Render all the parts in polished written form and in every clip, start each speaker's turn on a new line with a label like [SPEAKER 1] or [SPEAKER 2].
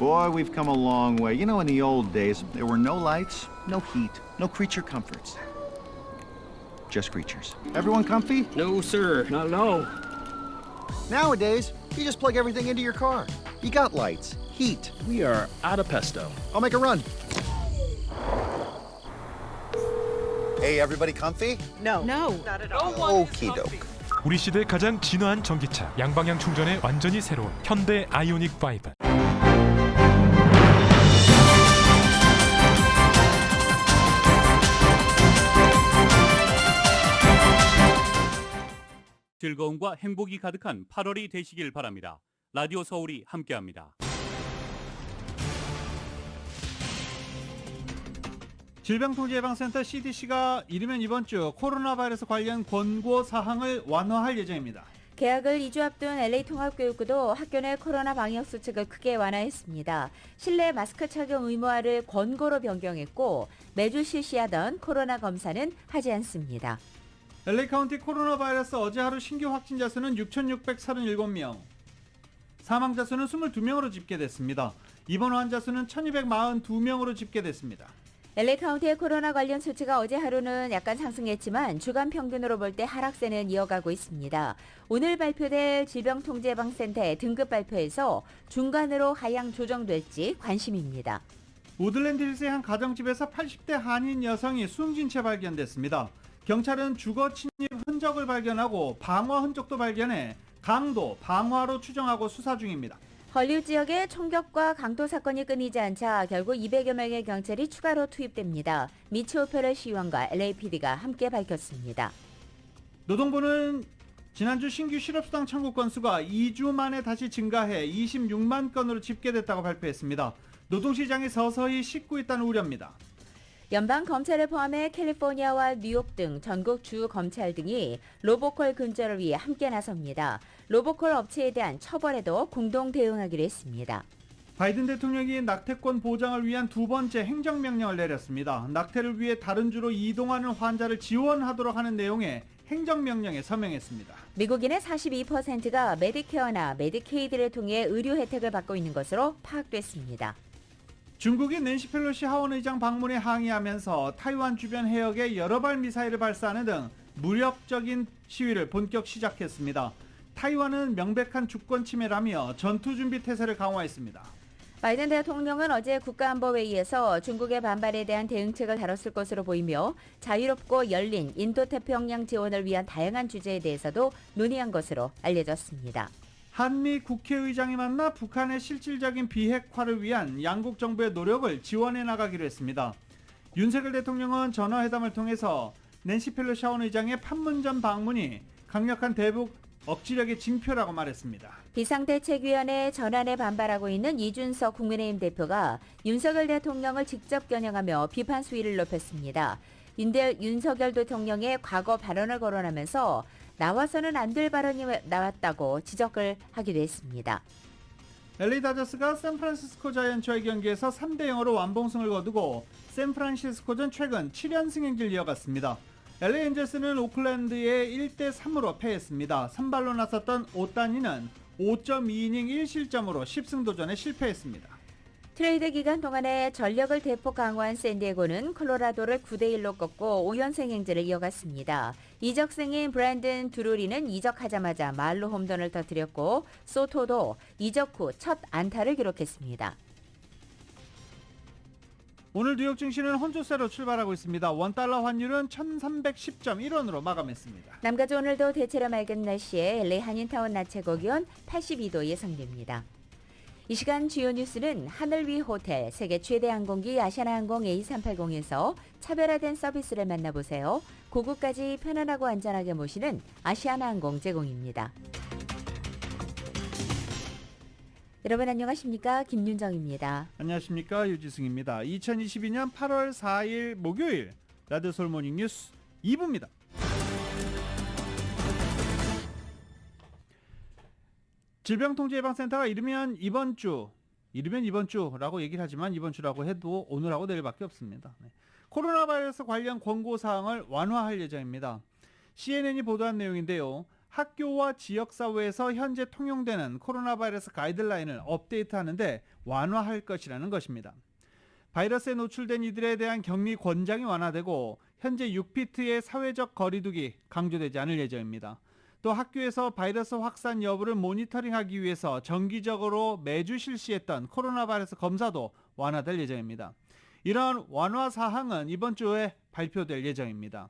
[SPEAKER 1] Boy, we've come a long way. You know, in the old days, there were no lights, no heat, no creature comforts. Just creatures. Everyone comfy?
[SPEAKER 2] No, sir. Not at all.
[SPEAKER 3] Nowadays, you just plug everything into your car. You got lights, heat.
[SPEAKER 2] We are out of pesto.
[SPEAKER 3] I'll make a run. Hey, everybody comfy?
[SPEAKER 4] No.
[SPEAKER 3] Okie doke.
[SPEAKER 5] 우리 시대 가장 진화한 전기차, 양방향 충전에 완전히 새로운 현대 아이오닉 5.
[SPEAKER 6] 즐거움과 행복이 가득한 8월이 되시길 바랍니다. 라디오 서울이 함께합니다.
[SPEAKER 7] 질병통제예방센터 CDC가 이르면 이번 주 코로나 바이러스 관련 권고 사항을 완화할 예정입니다.
[SPEAKER 4] 개학을 2주 앞둔 LA통합교육부도 학교 내 코로나 방역 수칙을 크게 완화했습니다. 실내 마스크 착용 의무화를 권고로 변경했고 매주 실시하던 코로나 검사는 하지 않습니다.
[SPEAKER 7] LA 카운티 코로나 바이러스 어제 하루 신규 확진자 수는 6,637명, 사망자 수는 22명으로 집계됐습니다. 입원 환자 수는 1,242명으로 집계됐습니다.
[SPEAKER 4] LA 카운티의 코로나 관련 수치가 어제 하루는 약간 상승했지만 주간 평균으로 볼 때 하락세는 이어가고 있습니다. 오늘 발표될 질병통제예방센터의 등급 발표에서 중간으로 하향 조정될지 관심입니다.
[SPEAKER 7] 우들랜드 힐스의 한 가정집에서 80대 한인 여성이 숨진 채 발견됐습니다. 경찰은 주거 침입 흔적을 발견하고 방화 흔적도 발견해 강도, 방화로 추정하고 수사 중입니다.
[SPEAKER 4] 헐리우드 지역의 총격과 강도 사건이 끊이지 않자 결국 200여 명의 경찰이 추가로 투입됩니다. 미치 오페럴 시의원과 LAPD가 함께 밝혔습니다.
[SPEAKER 7] 노동부는 지난주 신규 실업수당 청구 건수가 2주 만에 다시 증가해 26만 건으로 집계됐다고 발표했습니다. 노동시장이 서서히 식고 있다는 우려입니다.
[SPEAKER 4] 연방검찰을 포함해 캘리포니아와 뉴욕 등 전국 주 검찰 등이 로보콜 근절을 위해 함께 나섭니다. 로보콜 업체에 대한 처벌에도 공동 대응하기로 했습니다.
[SPEAKER 7] 바이든 대통령이 낙태권 보장을 위한 두 번째 행정명령을 내렸습니다. 낙태를 위해 다른 주로 이동하는 환자를 지원하도록 하는 내용의 행정명령에 서명했습니다.
[SPEAKER 4] 미국인의 42%가 메디케어나 메디케이드를 통해 의료 혜택을 받고 있는 것으로 파악됐습니다.
[SPEAKER 7] 중국이 낸시 펠로시 하원의장 방문에 항의하면서 타이완 주변 해역에 여러 발 미사일을 발사하는 등 무력적인 시위를 본격 시작했습니다. 타이완은 명백한 주권 침해라며 전투준비 태세를 강화했습니다.
[SPEAKER 4] 바이든 대통령은 어제 국가안보회의에서 중국의 반발에 대한 대응책을 다뤘을 것으로 보이며 자유롭고 열린 인도태평양 지원을 위한 다양한 주제에 대해서도 논의한 것으로 알려졌습니다.
[SPEAKER 7] 한미 국회의장이 만나 북한의 실질적인 비핵화를 위한 양국 정부의 노력을 지원해 나가기로 했습니다. 윤석열 대통령은 전화회담을 통해서 낸시 펠로시 하원의장의 판문점 방문이 강력한 대북 억지력의 징표라고 말했습니다.
[SPEAKER 4] 비상대책위원회 전환에 반발하고 있는 이준석 국민의힘 대표가 윤석열 대통령을 직접 겨냥하며 비판 수위를 높였습니다. 윤석열 대통령의 과거 발언을 거론하면서 나와서는 안 될 발언이 나왔다고 지적을 하기도 했습니다.
[SPEAKER 7] LA 다저스가 샌프란시스코 자이언츠와의 경기에서 3대0으로 완봉승을 거두고 샌프란시스코전 최근 7연승 행진을 이어갔습니다. LA 엔젤스는 오클랜드에 1대3으로 패했습니다. 선발로 나섰던 오따니는 5.2이닝 1실점으로 10승 도전에 실패했습니다.
[SPEAKER 4] 트레이드 기간 동안에 전력을 대폭 강화한 샌디에고는 콜로라도를 9대1로 꺾고 5연승 행진을 이어갔습니다. 이적생인 브랜든 드루리는 이적하자마자 말로 홈런을 터뜨렸고 소토도 이적 후 첫 안타를 기록했습니다.
[SPEAKER 7] 오늘 뉴욕 증시는 혼조세로 출발하고 있습니다. 원달러 환율은 1310.1원으로 마감했습니다.
[SPEAKER 4] 남가주 오늘도 대체로 맑은 날씨에 LA 한인타운 낮 최고 기온 82도 예상됩니다. 이 시간 주요 뉴스는 하늘 위 호텔, 세계 최대 항공기 아시아나항공 A380에서 차별화된 서비스를 만나보세요. 고국까지 편안하고 안전하게 모시는 아시아나항공 제공입니다. 여러분 안녕하십니까? 김윤정입니다.
[SPEAKER 7] 안녕하십니까? 유지승입니다. 2022년 8월 4일 목요일 라디오 서울 모닝 뉴스 2부입니다. 질병통제예방센터가 이르면 이번 주라고 얘기를 하지만 이번 주라고 해도 오늘하고 내일밖에 없습니다. 코로나 바이러스 관련 권고사항을 완화할 예정입니다. CNN이 보도한 내용인데요. 학교와 지역사회에서 현재 통용되는 코로나 바이러스 가이드라인을 업데이트하는데 완화할 것이라는 것입니다. 바이러스에 노출된 이들에 대한 격리 권장이 완화되고 현재 6피트의 사회적 거리두기 강조되지 않을 예정입니다. 또 학교에서 바이러스 확산 여부를 모니터링하기 위해서 정기적으로 매주 실시했던 코로나 바이러스 검사도 완화될 예정입니다. 이런 완화 사항은 이번 주에 발표될 예정입니다.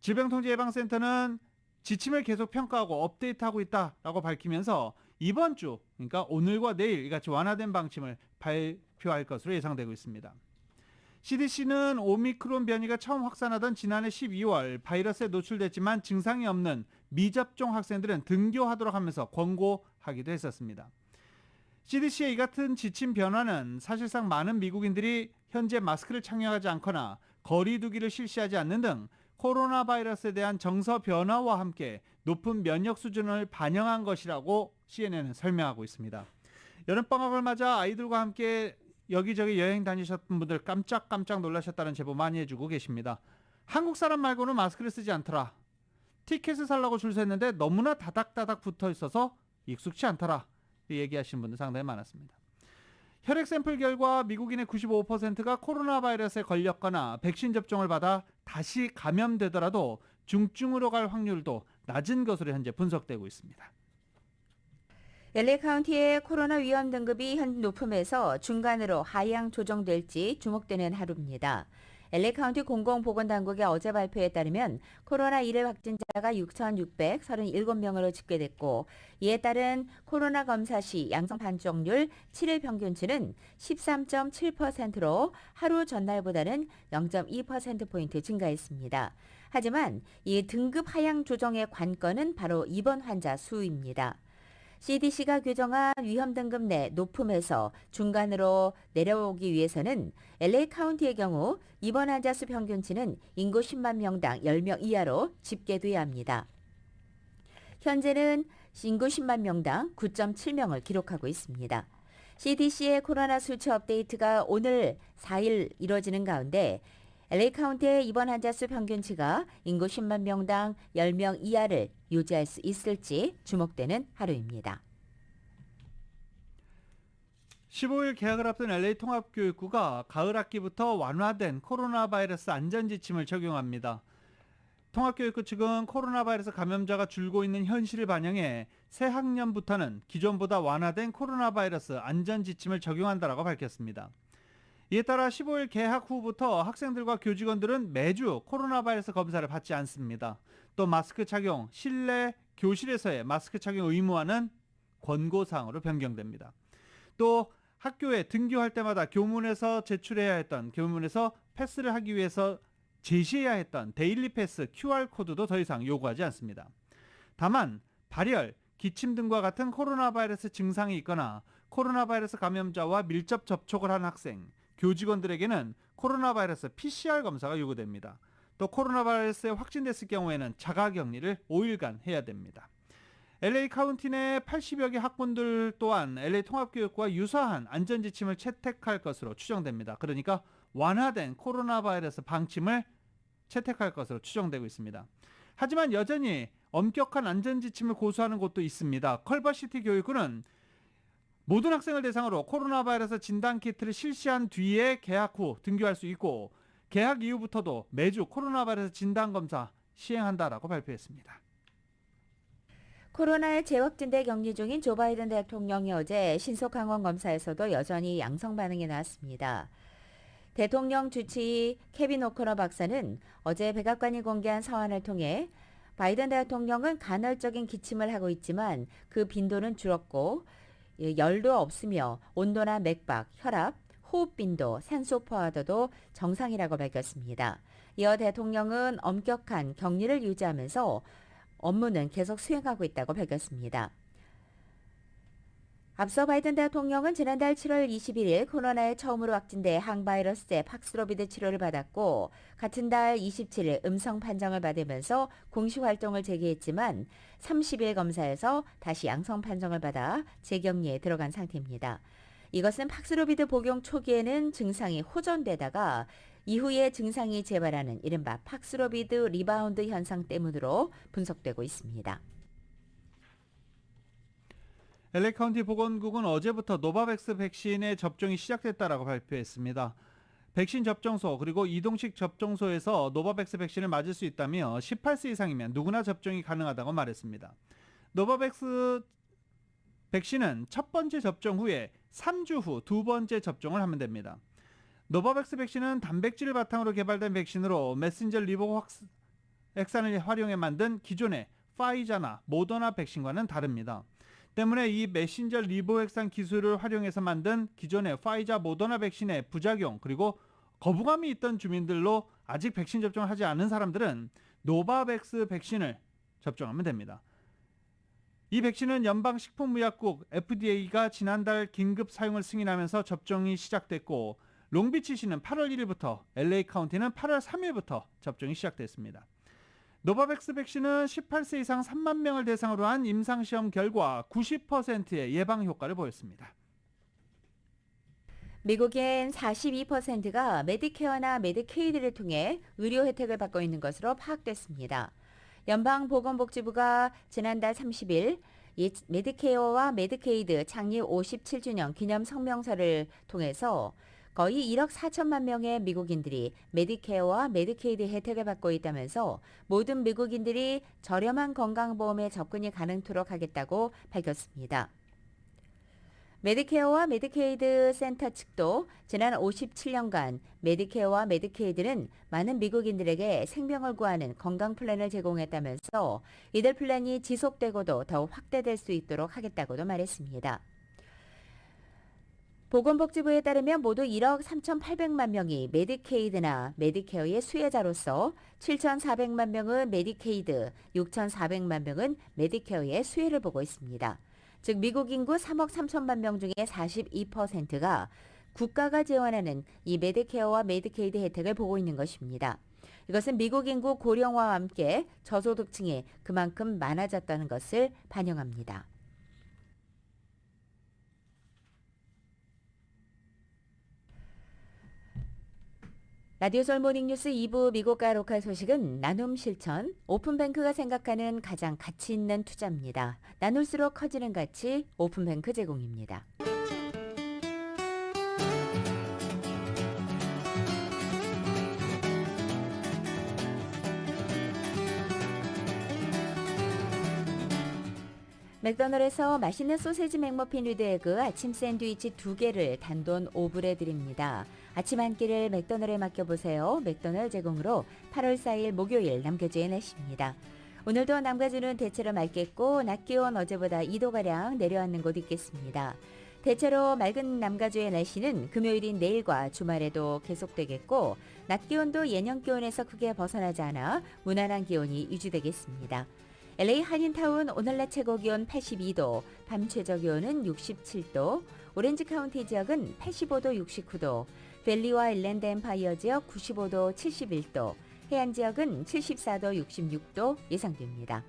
[SPEAKER 7] 질병통제예방센터는 지침을 계속 평가하고 업데이트하고 있다라고 밝히면서 이번 주, 그러니까 오늘과 내일 이같이 완화된 방침을 발표할 것으로 예상되고 있습니다. CDC는 오미크론 변이가 처음 확산하던 지난해 12월 바이러스에 노출됐지만 증상이 없는 미접종 학생들은 등교하도록 하면서 권고하기도 했었습니다. CDC의 이 같은 지침 변화는 사실상 많은 미국인들이 현재 마스크를 착용하지 않거나 거리 두기를 실시하지 않는 등 코로나 바이러스에 대한 정서 변화와 함께 높은 면역 수준을 반영한 것이라고 CNN은 설명하고 있습니다. 여름방학을 맞아 아이들과 함께 여기저기 여행 다니셨던 분들 깜짝깜짝 놀라셨다는 제보 많이 해주고 계십니다. 한국 사람 말고는 마스크를 쓰지 않더라. 티켓을 살라고 줄 섰는데 너무나 다닥다닥 붙어 있어서 익숙치 않더라. 얘기하시는 분들 상당히 많았습니다. 혈액 샘플 결과 미국인의 95%가 코로나 바이러스에 걸렸거나 백신 접종을 받아 다시 감염되더라도 중증으로 갈 확률도 낮은 것으로 현재 분석되고 있습니다.
[SPEAKER 4] LA 카운티의 코로나 위험 등급이 현 높음에서 중간으로 하향 조정될지 주목되는 하루입니다. LA 카운티 공공보건당국의 어제 발표에 따르면 코로나 1일 확진자가 6,637명으로 집계됐고 이에 따른 코로나 검사 시 양성 판정률 7일 평균치는 13.7%로 하루 전날보다는 0.2%포인트 증가했습니다. 하지만 이 등급 하향 조정의 관건은 바로 입원 환자 수입니다. CDC가 규정한 위험 등급 내 높음에서 중간으로 내려오기 위해서는 LA 카운티의 경우 입원 환자 수 평균치는 인구 10만 명당 10명 이하로 집계돼야 합니다. 현재는 인구 10만 명당 9.7명을 기록하고 있습니다. CDC의 코로나 수치 업데이트가 오늘 4일 이뤄지는 가운데 LA 카운티의 입원 환자 수 평균치가 인구 10만 명당 10명 이하를 유지할 수 있을지 주목되는 하루입니다.
[SPEAKER 7] 15일 개학을 앞둔 LA 통합교육부가 가을 학기부터 완화된 코로나 바이러스 안전지침을 적용합니다. 통합교육부 측은 코로나 바이러스 감염자가 줄고 있는 현실을 반영해 새 학년부터는 기존보다 완화된 코로나 바이러스 안전지침을 적용한다라고 밝혔습니다. 이에 따라 15일 개학 후부터 학생들과 교직원들은 매주 코로나 바이러스 검사를 받지 않습니다. 또 마스크 착용, 실내 교실에서의 마스크 착용 의무화는 권고사항으로 변경됩니다. 또 학교에 등교할 때마다 교문에서 패스를 하기 위해서 제시해야 했던 데일리 패스 QR코드도 더 이상 요구하지 않습니다. 다만 발열, 기침 등과 같은 코로나 바이러스 증상이 있거나 코로나 바이러스 감염자와 밀접 접촉을 한 학생, 교직원들에게는 코로나 바이러스 PCR 검사가 요구됩니다. 또 코로나 바이러스에 확진됐을 경우에는 자가격리를 5일간 해야 됩니다. LA 카운티 내 80여 개 학군들 또한 LA 통합교육과 유사한 안전지침을 채택할 것으로 추정됩니다. 그러니까 완화된 코로나 바이러스 방침을 채택할 것으로 추정되고 있습니다. 하지만 여전히 엄격한 안전지침을 고수하는 곳도 있습니다. 컬버시티 교육부는 모든 학생을 대상으로 코로나 바이러스 진단키트를 실시한 뒤에 개학 후 등교할 수 있고 개학 이후부터도 매주 코로나 바이러스 진단검사 시행한다라고 발표했습니다.
[SPEAKER 4] 코로나에 재확진돼 격리 중인 조 바이든 대통령이 어제 신속항원 검사에서도 여전히 양성 반응이 나왔습니다. 대통령 주치의 케빈 오커너 박사는 어제 백악관이 공개한 서한을 통해 바이든 대통령은 간헐적인 기침을 하고 있지만 그 빈도는 줄었고 열도 없으며 온도나 맥박, 혈압, 호흡 빈도, 산소 포화도도 정상이라고 밝혔습니다. 이어 대통령은 엄격한 격리를 유지하면서 업무는 계속 수행하고 있다고 밝혔습니다. 앞서 바이든 대통령은 지난달 7월 21일 코로나에 처음으로 확진돼 항바이러스제 팍스로비드 치료를 받았고 같은 달 27일 음성 판정을 받으면서 공식 활동을 재개했지만 30일 검사에서 다시 양성 판정을 받아 재격리에 들어간 상태입니다. 이것은 팍스로비드 복용 초기에는 증상이 호전되다가 이후에 증상이 재발하는 이른바 팍스로비드 리바운드 현상 때문으로 분석되고 있습니다.
[SPEAKER 7] LA 카운티 보건국은 어제부터 노바백스 백신의 접종이 시작됐다라고 발표했습니다. 백신 접종소 그리고 이동식 접종소에서 노바백스 백신을 맞을 수 있다며 18세 이상이면 누구나 접종이 가능하다고 말했습니다. 노바백스 백신은 첫 번째 접종 후에 3주 후 두 번째 접종을 하면 됩니다. 노바백스 백신은 단백질을 바탕으로 개발된 백신으로 메신저 리보확산을 활용해 만든 기존의 파이자나 모더나 백신과는 다릅니다. 때문에 이 메신저 리보핵산 기술을 활용해서 만든 기존의 파이자 모더나 백신의 부작용 그리고 거부감이 있던 주민들로 아직 백신 접종을 하지 않은 사람들은 노바백스 백신을 접종하면 됩니다. 이 백신은 연방식품의약국 FDA가 지난달 긴급 사용을 승인하면서 접종이 시작됐고 롱비치시는 8월 1일부터 LA 카운티는 8월 3일부터 접종이 시작됐습니다. 노바백스 백신은 18세 이상 3만 명을 대상으로 한 임상시험 결과 90%의 예방 효과를 보였습니다.
[SPEAKER 4] 미국엔 42%가 메디케어나 메디케이드를 통해 의료 혜택을 받고 있는 것으로 파악됐습니다. 연방보건복지부가 지난달 30일 메디케어와 메디케이드 창립 57주년 기념 성명서를 통해서 거의 1억 4천만 명의 미국인들이 메디케어와 메디케이드 혜택을 받고 있다면서 모든 미국인들이 저렴한 건강보험에 접근이 가능토록 하겠다고 밝혔습니다. 메디케어와 메디케이드 센터 측도 지난 57년간 메디케어와 메디케이드는 많은 미국인들에게 생명을 구하는 건강 플랜을 제공했다면서 이들 플랜이 지속되고도 더욱 확대될 수 있도록 하겠다고도 말했습니다. 보건복지부에 따르면 모두 1억 3,800만 명이 메디케이드나 메디케어의 수혜자로서 7,400만 명은 메디케이드, 6,400만 명은 메디케어의 수혜를 보고 있습니다. 즉 미국 인구 3억 3천만 명 중에 42%가 국가가 지원하는 이 메디케어와 메디케이드 혜택을 보고 있는 것입니다. 이것은 미국 인구 고령화와 함께 저소득층이 그만큼 많아졌다는 것을 반영합니다. 라디오 설 모닝뉴스 2부 미국과 로컬 소식은 나눔 실천, 오픈뱅크가 생각하는 가장 가치 있는 투자입니다. 나눌수록 커지는 가치, 오픈뱅크 제공입니다. 맥도날드에서 맛있는 소세지 맥머핀 위드 에그 아침 샌드위치 2개를 단돈 5불에 드립니다. 아침 한 끼를 맥도날드에 맡겨보세요. 맥도날드 제공으로 8월 4일 목요일 남겨주의 날씨입니다. 오늘도 남가주는 대체로 맑겠고 낮 기온 어제보다 2도가량 내려앉는 곳 있겠습니다. 대체로 맑은 남가주의 날씨는 금요일인 내일과 주말에도 계속되겠고 낮 기온도 예년 기온에서 크게 벗어나지 않아 무난한 기온이 유지되겠습니다. LA 한인타운 오늘 낮 최고 기온 82도, 밤 최저 기온은 67도, 오렌지 카운티 지역은 85도, 69도, 밸리와 일랜드 엠파이어 지역 95도, 71도, 해안 지역은 74도, 66도 예상됩니다.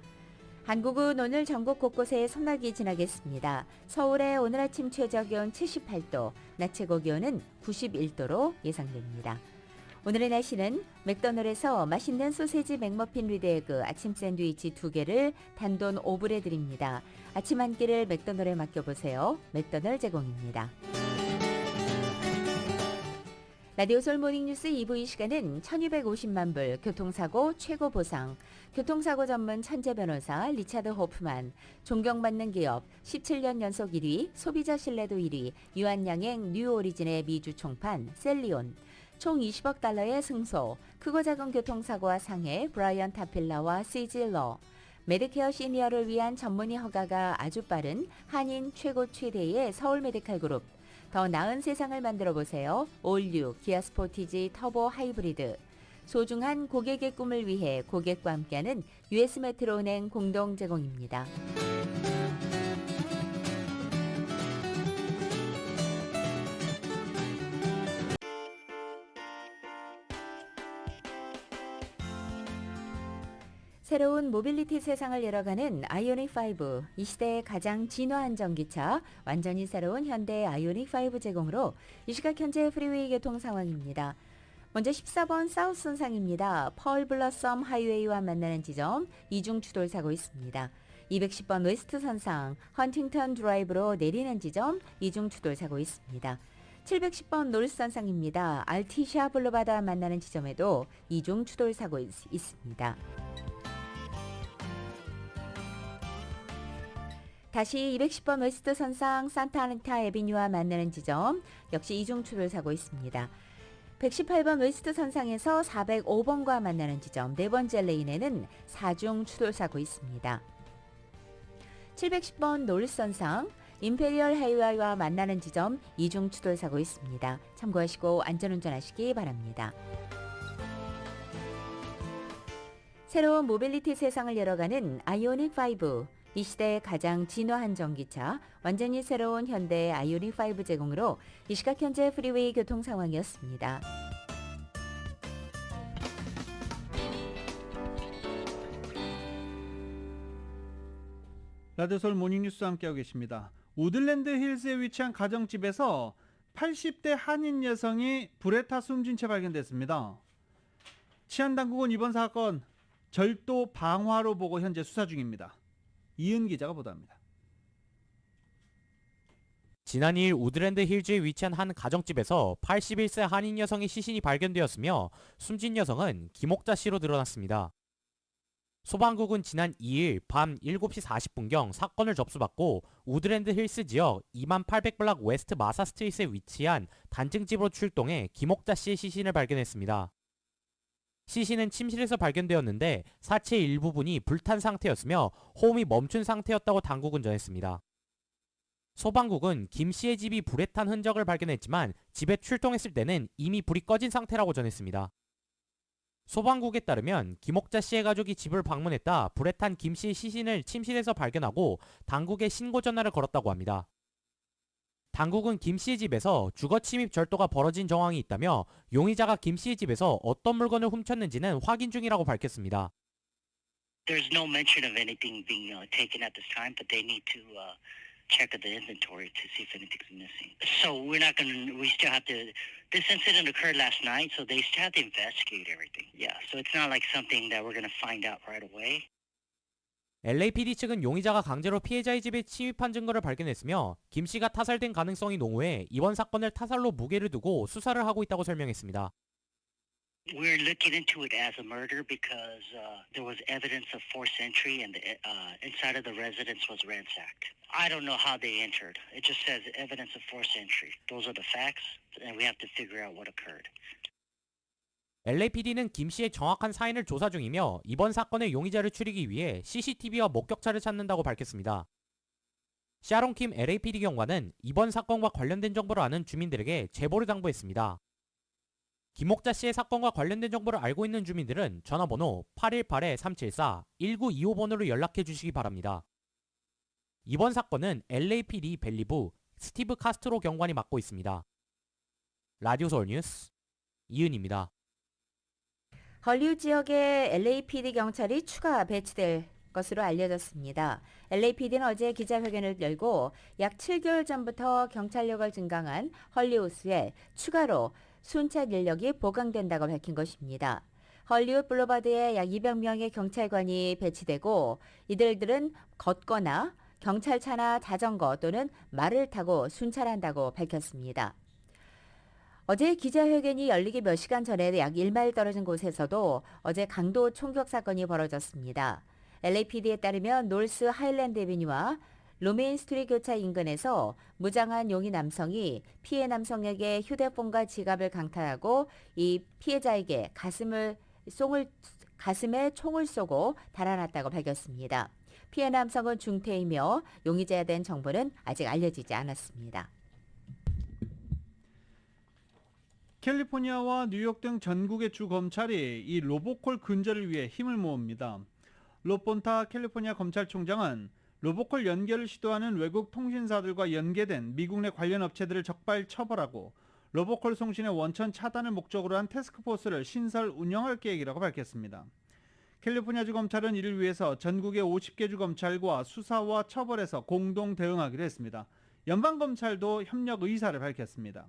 [SPEAKER 4] 한국은 오늘 전국 곳곳에 소나기 지나겠습니다. 서울의 오늘 아침 최저 기온 78도, 낮 최고 기온은 91도로 예상됩니다. 오늘의 날씨는 맥도날드에서 맛있는 소세지 맥머핀 위드 에그 아침 샌드위치 2개를 단돈 5불에 드립니다. 아침 한 끼를 맥도날드에 맡겨보세요. 맥도날드 제공입니다. 라디오 솔 모닝뉴스 2부 이 시간은 1250만 불 교통사고 최고 보상, 교통사고 전문 천재 변호사 리차드 호프만, 존경받는 기업 17년 연속 1위, 소비자 신뢰도 1위, 유한양행 뉴오리진의 미주 총판 셀리온, 총 20억 달러의 승소, 크고 작은 교통사고와 상해 브라이언 타필라와 CG러, 메디케어 시니어를 위한 전문의 허가가 아주 빠른 한인 최고 최대의 서울 메디칼 그룹, 더 나은 세상을 만들어 보세요. 올류 기아 스포티지 터보 하이브리드, 소중한 고객의 꿈을 위해 고객과 함께하는 US 메트로은행 공동 제공입니다. 새로운 모빌리티 세상을 열어가는 아이오닉5, 이 시대의 가장 진화한 전기차, 완전히 새로운 현대 아이오닉5 제공으로 이 시각 현재 프리웨이 교통 상황입니다. 먼저 14번 사우스 선상입니다. 펄 블러썸 하이웨이와 만나는 지점 이중 추돌 사고 있습니다. 210번 웨스트 선상 헌팅턴 드라이브로 내리는 지점 이중 추돌 사고 있습니다. 710번 노스 선상입니다. 알티샤 블루바드와 만나는 지점에도 이중 추돌 사고 있습니다. 다시 210번 웨스트 선상 산타아니타 에비뉴와 만나는 지점 역시 이중 추돌 사고 있습니다. 118번 웨스트 선상에서 405번과 만나는 지점 네 번째 레인에는 4중 추돌 사고 있습니다. 710번 노스 선상 임페리얼 하이웨이와 만나는 지점 이중 추돌 사고 있습니다. 참고하시고 안전운전하시기 바랍니다. 새로운 모빌리티 세상을 열어가는 아이오닉 5. 이 시대의 가장 진화한 전기차, 완전히 새로운 현대 아이오닉 5 제공으로 이 시각 현재 프리웨이 교통 상황이었습니다.
[SPEAKER 7] 라디오 서울 모닝뉴스와 함께하고 계십니다. 우드랜드 힐스에 위치한 가정집에서 80대 한인 여성이 불에 타 숨진 채 발견됐습니다. 치안당국은 이번 사건 절도 방화로 보고 현재 수사 중입니다. 이은 기자가 보도합니다.
[SPEAKER 8] 지난 2일 우드랜드 힐즈에 위치한 한 가정집에서 81세 한인 여성의 시신이 발견되었으며 숨진 여성은 김옥자 씨로 드러났습니다. 소방국은 지난 2일 밤 7시 40분경 사건을 접수받고 우드랜드 힐스 지역 2800블락 웨스트 마사 스트리트에 위치한 단층집으로 출동해 김옥자 씨의 시신을 발견했습니다. 시신은 침실에서 발견되었는데 사체의 일부분이 불탄 상태였으며 호흡이 멈춘 상태였다고 당국은 전했습니다. 소방국은 김 씨의 집이 불에 탄 흔적을 발견했지만 집에 출동했을 때는 이미 불이 꺼진 상태라고 전했습니다. 소방국에 따르면 김옥자 씨의 가족이 집을 방문했다 불에 탄 김 씨의 시신을 침실에서 발견하고 당국에 신고 전화를 걸었다고 합니다. 당국은 김 씨의 집에서 주거 침입 절도가 벌어진 정황이 있다며 용의자가 김 씨의 집에서 어떤 물건을 훔쳤는지는 확인 중이라고 밝혔습니다.
[SPEAKER 9] There's no mention of anything being taken at this time, but they need to check the inventory to see if anything's missing. So we still have to, this incident occurred last night, so they still have to investigate everything. Yeah, so it's not like something that we're going to find out right away.
[SPEAKER 8] LAPD 측은 용의자가 강제로 피해자의 집에 침입한 증거를 발견했으며 김 씨가 타살된 가능성이 농후해 이번 사건을 타살로 무게를 두고 수사를 하고 있다고 설명했습니다.
[SPEAKER 9] We're looking into it as a murder because there was evidence of forced entry and the inside of the residence was ransacked. I don't know how they entered. It just says evidence of forced entry. Those are the facts, and we have to figure out what occurred.
[SPEAKER 8] LAPD는 김 씨의 정확한 사인을 조사 중이며 이번 사건의 용의자를 추리기 위해 CCTV와 목격자를 찾는다고 밝혔습니다. 샤론 킴 LAPD 경관은 이번 사건과 관련된 정보를 아는 주민들에게 제보를 당부했습니다. 김옥자 씨의 사건과 관련된 정보를 알고 있는 주민들은 전화번호 818-374-1925번으로 연락해 주시기 바랍니다. 이번 사건은 LAPD 벨리부 스티브 카스트로 경관이 맡고 있습니다. 라디오 서울 뉴스 이은입니다.
[SPEAKER 4] 헐리우드 지역에 LAPD 경찰이 추가 배치될 것으로 알려졌습니다. LAPD는 어제 기자회견을 열고 약 7개월 전부터 경찰력을 증강한 헐리우드에 추가로 순찰 인력이 보강된다고 밝힌 것입니다. 헐리우드 블루바드에 약 200명의 경찰관이 배치되고 이들은 걷거나 경찰차나 자전거 또는 말을 타고 순찰한다고 밝혔습니다. 어제 기자회견이 열리기 몇 시간 전에 약 1마일 떨어진 곳에서도 어제 강도 총격 사건이 벌어졌습니다. LAPD에 따르면 노스 하일랜드 에비뉴와 로메인 스트리트 교차 인근에서 무장한 용의 남성이 피해 남성에게 휴대폰과 지갑을 강탈하고 이 피해자에게 가슴에 총을 쏘고 달아났다고 밝혔습니다. 피해 남성은 중태이며 용의자에 대한 정보는 아직 알려지지 않았습니다.
[SPEAKER 7] 캘리포니아와 뉴욕 등 전국의 주 검찰이 이 로보콜 근절을 위해 힘을 모읍니다. 로폰타 캘리포니아 검찰총장은 로보콜 연결을 시도하는 외국 통신사들과 연계된 미국 내 관련 업체들을 적발 처벌하고 로보콜 송신의 원천 차단을 목적으로 한 태스크포스를 신설 운영할 계획이라고 밝혔습니다. 캘리포니아주 검찰은 이를 위해서 전국의 50개 주 검찰과 수사와 처벌에서 공동 대응하기로 했습니다. 연방검찰도 협력 의사를 밝혔습니다.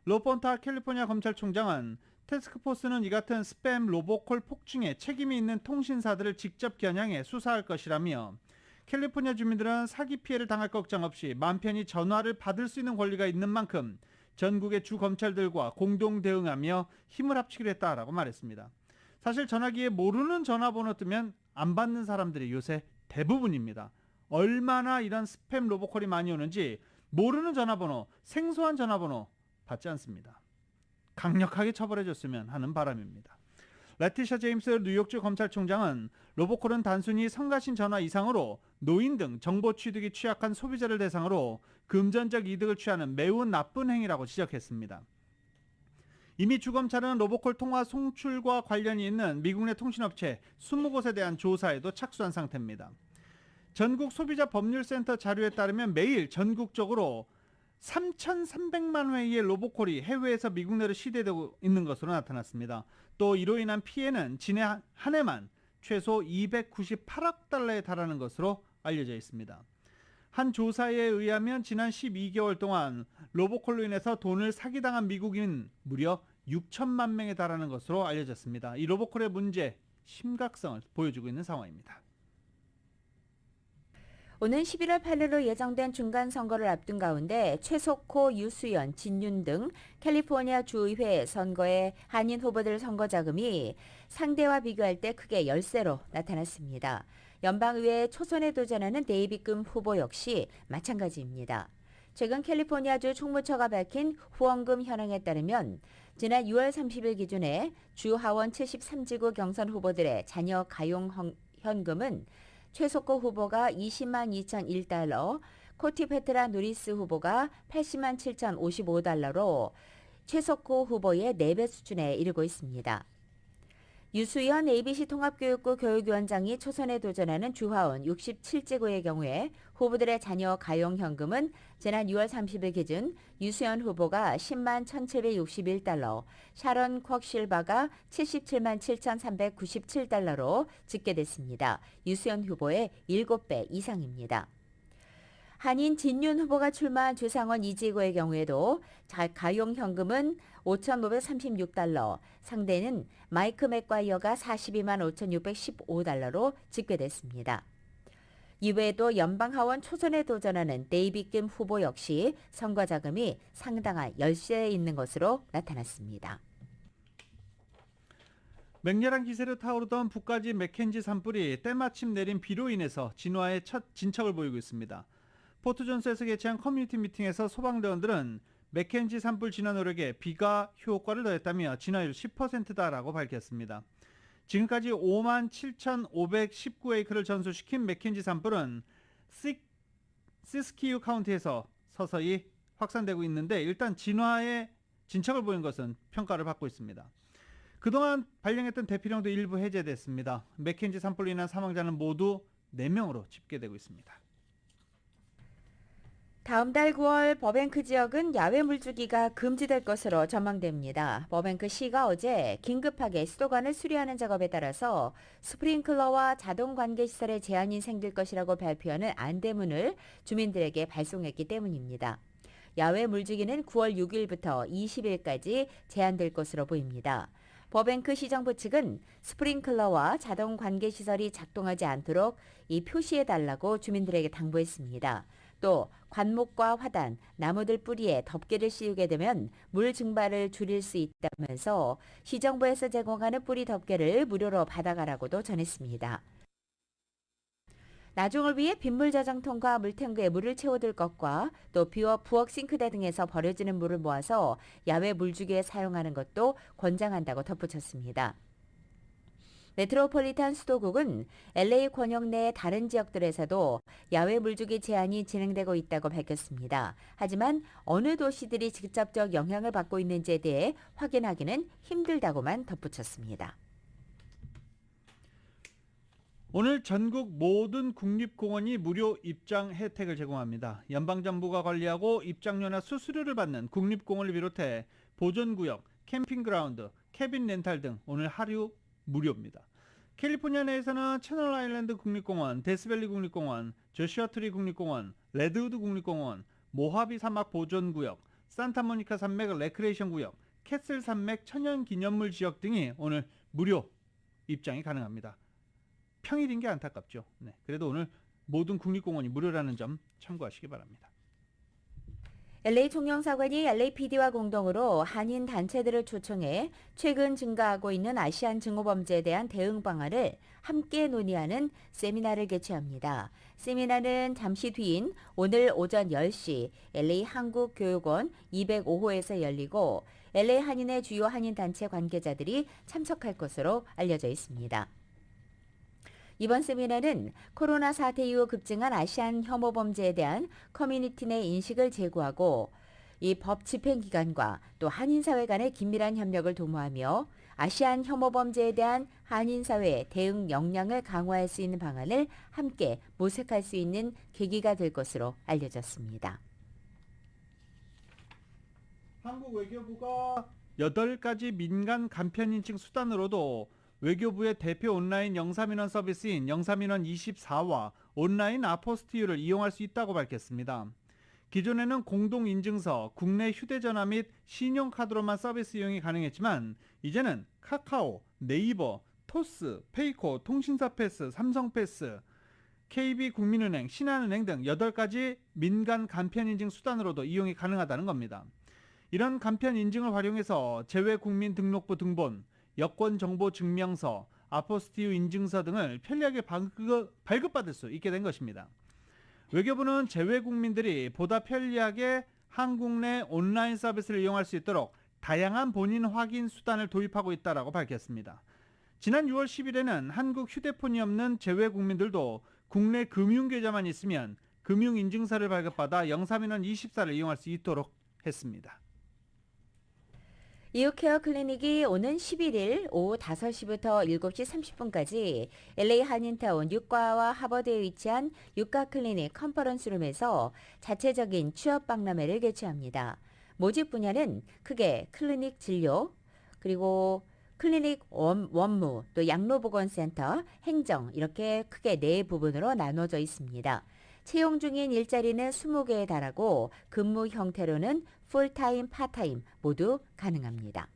[SPEAKER 7] 로폰타 캘리포니아 검찰총장은 태스크포스는 이 같은 스팸 로보콜 폭증에 책임이 있는 통신사들을 직접 겨냥해 수사할 것이라며 캘리포니아 주민들은 사기 피해를 당할 걱정 없이 맘 편히 전화를 받을 수 있는 권리가 있는 만큼 전국의 주 검찰들과 공동 대응하며 힘을 합치기로 했다라고 말했습니다. 사실 전화기에 모르는 전화번호 뜨면 안 받는 사람들이 요새 대부분입니다. 얼마나 이런 스팸 로보콜이 많이 오는지 모르는 전화번호, 생소한 전화번호 받지 않습니다. 강력하게 처벌해줬으면 하는 바람입니다. 레티샤 제임스 뉴욕주 검찰총장은 로보콜은 단순히 성가신 전화 이상으로 노인 등 정보 취득이 취약한 소비자를 대상으로 금전적 이득을 취하는 매우 나쁜 행위라고 지적했습니다. 이미 주검찰은 로보콜 통화 송출과 관련이 있는 미국 내 통신업체 20곳에 대한 조사에도 착수한 상태입니다. 전국 소비자 법률센터 자료에 따르면 매일 전국적으로 3,300만 회의 로보콜이 해외에서 미국 내로 시대되고 있는 것으로 나타났습니다. 또 이로 인한 피해는 지난 한 해만 최소 298억 달러에 달하는 것으로 알려져 있습니다. 한 조사에 의하면 지난 12개월 동안 로보콜로 인해서 돈을 사기당한 미국인 무려 6천만 명에 달하는 것으로 알려졌습니다. 이 로보콜의 문제, 심각성을 보여주고 있는 상황입니다.
[SPEAKER 4] 오는 11월 8일로 예정된 중간선거를 앞둔 가운데 최석호, 유수연, 진윤 등 캘리포니아 주의회 선거의 한인 후보들 선거 자금이 상대와 비교할 때 크게 열세로 나타났습니다. 연방의회 초선에 도전하는 데이비금 후보 역시 마찬가지입니다. 최근 캘리포니아주 총무처가 밝힌 후원금 현황에 따르면 지난 6월 30일 기준에 주 하원 73지구 경선 후보들의 자녀 가용 현금은 최석호 후보가 20만 2,001달러, 코티페트라 누리스 후보가 80만 7,055달러로 최석호 후보의 4배 수준에 이르고 있습니다. 유수연 ABC 통합교육부 교육위원장이 초선에 도전하는 주하원 67지구의 경우에 후보들의 자녀 가용현금은 지난 6월 30일 기준 유수연 후보가 10만 1,761달러, 샤론 쿼실바가 77만 7,397달러로 집계됐습니다. 유수연 후보의 7배 이상입니다. 한인 진윤 후보가 출마한 주상원 2지구의 경우에도 가용 현금은 5,536달러, 상대는 마이크 맥과이어가 42만 5,615달러로 집계됐습니다. 이외에도 연방하원 초선에 도전하는 데이비김 후보 역시 선거 자금이 상당한 열세에 있는 것으로 나타났습니다.
[SPEAKER 7] 맹렬한 기세로 타오르던 북가지 맥켄지 산불이 때마침 내린 비로 인해서 진화의 첫 진척을 보이고 있습니다. 포트존스에서 개최한 커뮤니티 미팅에서 소방대원들은 맥켄지 산불 진화 노력에 비가 효과를 더했다며 진화율 10%다라고 밝혔습니다. 지금까지 5만 7,519에이크를 전소시킨 맥켄지 산불은 시스키유 카운티에서 서서히 확산되고 있는데 일단 진화의 진척을 보인 것은 평가를 받고 있습니다. 그동안 발령했던 대피령도 일부 해제됐습니다. 맥켄지 산불로 인한 사망자는 모두 4명으로 집계되고 있습니다.
[SPEAKER 4] 다음 달 9월 버뱅크 지역은 야외 물주기가 금지될 것으로 전망됩니다. 버뱅크 시가 어제 긴급하게 수도관을 수리하는 작업에 따라서 스프링클러와 자동 관계 시설에 제한이 생길 것이라고 발표하는 안대문을 주민들에게 발송했기 때문입니다. 야외 물주기는 9월 6일부터 20일까지 제한될 것으로 보입니다. 버뱅크 시정부 측은 스프링클러와 자동 관계 시설이 작동하지 않도록 이 표시해달라고 주민들에게 당부했습니다. 또 관목과 화단, 나무들 뿌리에 덮개를 씌우게 되면 물 증발을 줄일 수 있다면서 시정부에서 제공하는 뿌리 덮개를 무료로 받아가라고도 전했습니다. 나중을 위해 빗물 저장통과 물탱크에 물을 채워둘 것과 또 비워 부엌 싱크대 등에서 버려지는 물을 모아서 야외 물주기에 사용하는 것도 권장한다고 덧붙였습니다. 메트로폴리탄 수도국은 LA 권역 내 다른 지역들에서도 야외 물주기 제한이 진행되고 있다고 밝혔습니다. 하지만 어느 도시들이 직접적 영향을 받고 있는지에 대해 확인하기는 힘들다고만 덧붙였습니다.
[SPEAKER 7] 오늘 전국 모든 국립공원이 무료 입장 혜택을 제공합니다. 연방정부가 관리하고 입장료나 수수료를 받는 국립공원을 비롯해 보존구역, 캠핑그라운드, 캐빈 렌탈 등 오늘 하루 무료입니다. 캘리포니아 내에서는 채널 아일랜드 국립공원, 데스밸리 국립공원, 조슈아 트리 국립공원, 레드우드 국립공원, 모하비 사막 보존구역, 산타모니카 산맥 레크레이션 구역, 캐슬 산맥 천연 기념물 지역 등이 오늘 무료 입장이 가능합니다. 평일인 게 안타깝죠. 네, 그래도 오늘 모든 국립공원이 무료라는 점 참고하시기 바랍니다.
[SPEAKER 4] LA 총영사관이 LAPD와 공동으로 한인 단체들을 초청해 최근 증가하고 있는 아시안 증오범죄에 대한 대응 방안을 함께 논의하는 세미나를 개최합니다. 세미나는 잠시 뒤인 오늘 오전 10시 LA 한국교육원 205호에서 열리고 LA 한인의 주요 한인 단체 관계자들이 참석할 것으로 알려져 있습니다. 이번 세미나는 코로나 사태 이후 급증한 아시안 혐오 범죄에 대한 커뮤니티 내 인식을 제고하고 이 법 집행 기관과 또 한인 사회 간의 긴밀한 협력을 도모하며 아시안 혐오 범죄에 대한 한인 사회의 대응 역량을 강화할 수 있는 방안을 함께 모색할 수 있는 계기가 될 것으로 알려졌습니다.
[SPEAKER 7] 한국 외교부가 8가지 민간 간편 인증 수단으로도 외교부의 대표 온라인 영사민원 서비스인 영사민원 24와 온라인 아포스티유를 이용할 수 있다고 밝혔습니다. 기존에는 공동인증서, 국내 휴대전화 및 신용카드로만 서비스 이용이 가능했지만 이제는 카카오, 네이버, 토스, 페이코, 통신사 패스, 삼성패스, KB국민은행, 신한은행 등 8가지 민간 간편인증 수단으로도 이용이 가능하다는 겁니다. 이런 간편인증을 활용해서 재외국민 등록부 등본, 여권정보증명서, 아포스티유 인증서 등을 편리하게 발급받을 수 있게 된 것입니다. 외교부는 재외국민들이 보다 편리하게 한국 내 온라인 서비스를 이용할 수 있도록 다양한 본인 확인 수단을 도입하고 있다고 밝혔습니다. 지난 6월 10일에는 한국 휴대폰이 없는 재외국민들도 국내 금융계좌만 있으면 금융인증서를 발급받아 영사민원 24를 이용할 수 있도록 했습니다.
[SPEAKER 4] 이오케어 클리닉이 오는 11일 오후 5시부터 7시 30분까지 LA 한인타운 유과와 하버드에 위치한 유과 클리닉 컨퍼런스룸에서 자체적인 취업 박람회를 개최합니다. 모집 분야는 크게 클리닉 진료, 그리고 클리닉 원무, 또 양로보건센터, 행정 이렇게 크게 4부분으로 나눠져 있습니다. 채용 중인 일자리는 20개에 달하고 근무 형태로는 풀타임, 파타임 모두 가능합니다.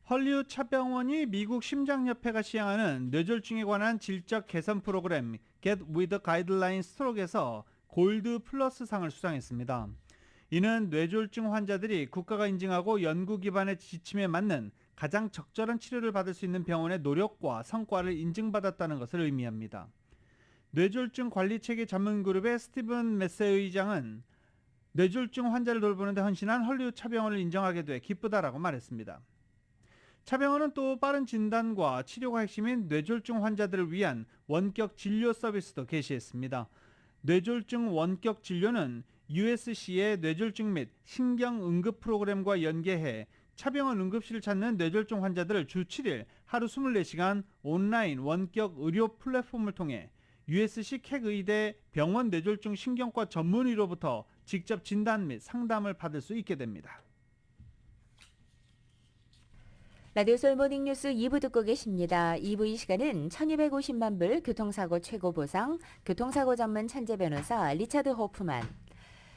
[SPEAKER 7] 헐리우드 차병원이 미국 심장협회가 시행하는 뇌졸중에 관한 질적 개선 프로그램 Get With Guideline Stroke에서 골드 플러스 상을 수상했습니다. 이는 뇌졸중 환자들이 국가가 인증하고 연구 기반의 지침에 맞는 가장 적절한 치료를 받을 수 있는 병원의 노력과 성과를 인증받았다는 것을 의미합니다. 뇌졸중 관리체계 전문그룹의 스티븐 메세 의장은 뇌졸중 환자를 돌보는 데 헌신한 헐리우드 차병원을 인정하게 돼 기쁘다라고 말했습니다. 차병원은 또 빠른 진단과 치료가 핵심인 뇌졸중 환자들을 위한 원격 진료 서비스도 개시했습니다. 뇌졸중 원격 진료는 USC의 뇌졸중 및 신경응급 프로그램과 연계해 차병원 응급실을 찾는 뇌졸중 환자들을 주 7일 하루 24시간 온라인 원격 의료 플랫폼을 통해 USC 캑 의대 병원 뇌졸중 신경과 전문의로부터 직접 진단 및 상담을 받을 수 있게 됩니다.
[SPEAKER 4] 라디오 솔 모닝뉴스 2부 듣고 계십니다. 2부 이 시간은 1250만 불 교통사고 최고 보상, 교통사고 전문 천재 변호사 리차드 호프만,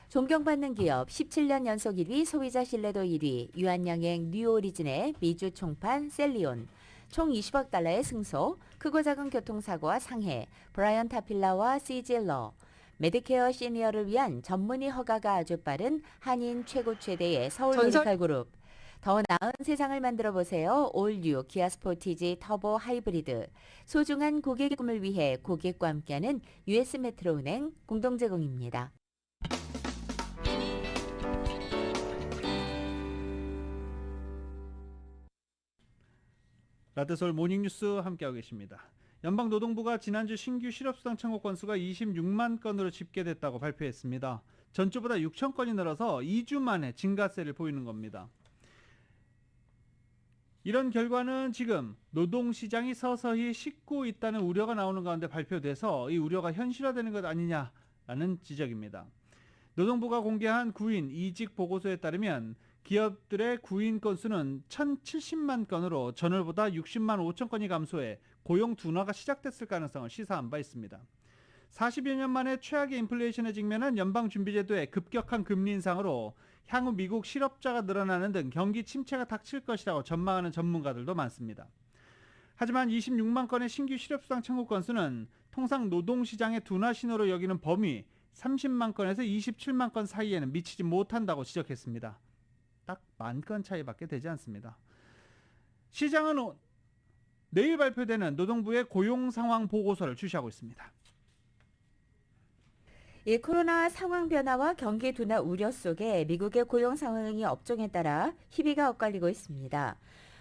[SPEAKER 4] 존경받는 기업 17년 연속 1위 소비자 신뢰도 1위 유한양행 뉴오리진의 미주 총판 셀리온, 총 20억 달러의 승소, 크고 작은 교통사고와 상해, 브라이언 타필라와 CG러, 메디케어 시니어를 위한 전문의 허가가 아주 빠른 한인 최고 최대의 서울 메디칼 그룹, 더 나은 세상을 만들어 보세요. 올뉴 기아 스포티지 터보 하이브리드, 소중한 고객의 꿈을 위해 고객과 함께하는 US 메트로은행 공동 제공입니다.
[SPEAKER 7] 라디오솔 모닝뉴스 함께하고 계십니다. 연방노동부가 지난주 신규 실업수당 청구 건수가 26만 건으로 집계됐다고 발표했습니다. 전주보다 6천 건이 늘어서 2주 만에 증가세를 보이는 겁니다. 이런 결과는 지금 노동시장이 서서히 식고 있다는 우려가 나오는 가운데 발표돼서 이 우려가 현실화되는 것 아니냐라는 지적입니다. 노동부가 공개한 구인 이직 보고서에 따르면 기업들의 구인 건수는 1,070만 건으로 전월보다 60만 5천 건이 감소해 고용 둔화가 시작됐을 가능성을 시사한 바 있습니다. 40여 년 만에 최악의 인플레이션에 직면한 연방준비제도의 급격한 금리 인상으로 향후 미국 실업자가 늘어나는 등 경기 침체가 닥칠 것이라고 전망하는 전문가들도 많습니다. 하지만 26만 건의 신규 실업수당 청구 건수는 통상 노동시장의 둔화 신호로 여기는 범위 30만 건에서 27만 건 사이에는 미치지 못한다고 지적했습니다. 딱 10,000건 차이밖에 되지 않습니다. 시장은 내일 발표되는 노동부의 고용 상황 보고서를 주시하고 있습니다.
[SPEAKER 4] 이 코로나 상황 변화와 경기 둔화 우려 속에 미국의 고용 상황이 업종에 따라 희비가 엇갈리고 있습니다.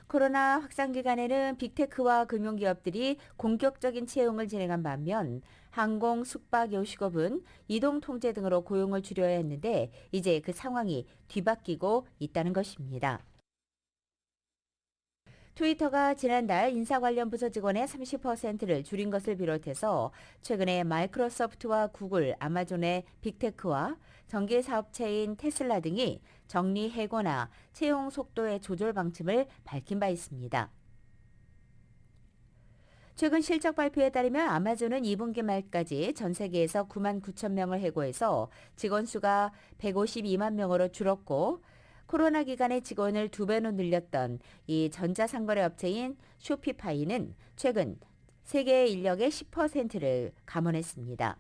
[SPEAKER 4] 코로나 확산 기간에는 빅테크와 금융기업들이 공격적인 채용을 진행한 반면 항공, 숙박, 요식업은 이동 통제 등으로 고용을 줄여야 했는데 이제 그 상황이 뒤바뀌고 있다는 것입니다. 트위터가 지난달 인사 관련 부서 직원의 30%를 줄인 것을 비롯해서 최근에 마이크로소프트와 구글, 아마존의 빅테크와 전기 사업체인 테슬라 등이 정리 해고나 채용 속도의 조절 방침을 밝힌 바 있습니다. 최근 실적 발표에 따르면 아마존은 2분기 말까지 전 세계에서 9만 9천 명을 해고해서 직원 수가 152만 명으로 줄었고 코로나 기간에 직원을 2배로 늘렸던 이 전자상거래 업체인 쇼피파이는 최근 세계 인력의 10%를 감원했습니다.